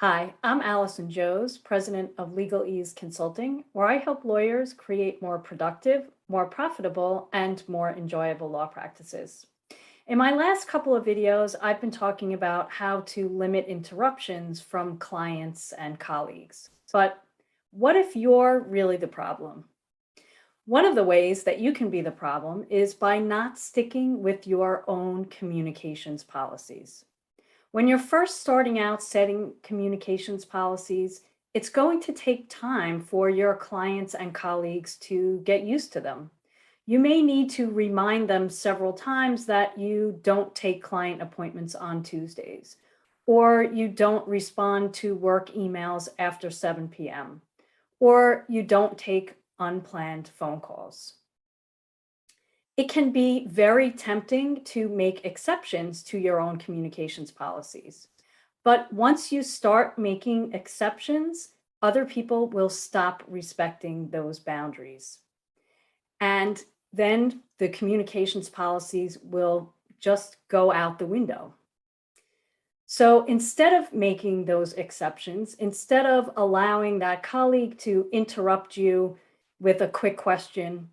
Hi, I'm Allison Johs, president of Legal Ease Consulting, where I help lawyers create more productive, more profitable, and more enjoyable law practices. In my last couple of videos, I've been talking about how to limit interruptions from clients and colleagues. But what if you're really the problem? One of the ways that you can be the problem is by not sticking with your own communications policies. When you're first starting out setting communications policies, it's going to take time for your clients and colleagues to get used to them. You may need to remind them several times that you don't take client appointments on Tuesdays, or you don't respond to work emails after 7 p.m., or you don't take unplanned phone calls. It can be very tempting to make exceptions to your own communications policies. But once you start making exceptions, other people will stop respecting those boundaries. And then the communications policies will just go out the window. So instead of making those exceptions, instead of allowing that colleague to interrupt you with a quick question,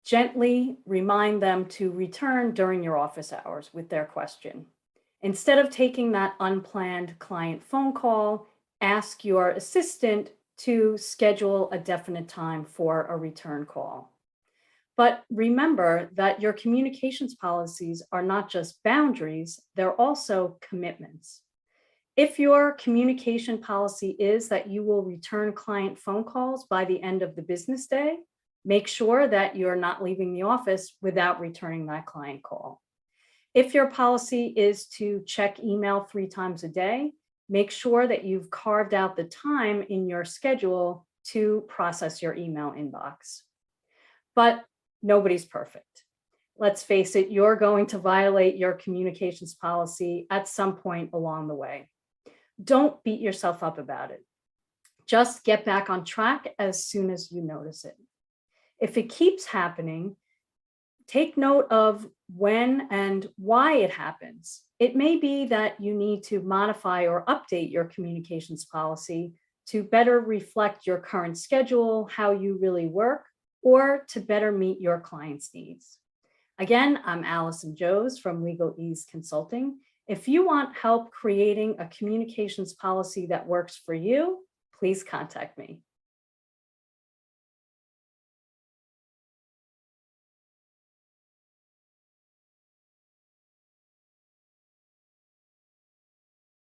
gently remind them to return during your office hours with their question. Instead of taking that unplanned client phone call, ask your assistant to schedule a definite time for a return call. But remember that your communications policies are not just boundaries, they're also commitments. If your communication policy is that you will return client phone calls by the end of the business day, make sure that you're not leaving the office without returning that client call. If your policy is to check email 3 times a day, make sure that you've carved out the time in your schedule to process your email inbox. But nobody's perfect. Let's face it, you're going to violate your communications policy at some point along the way. Don't beat yourself up about it. Just get back on track as soon as you notice it. If it keeps happening, take note of when and why it happens. It may be that you need to modify or update your communications policy to better reflect your current schedule, how you really work, or to better meet your clients' needs. Again, I'm Allison Johs from Legal Ease Consulting. If you want help creating a communications policy that works for you, please contact me.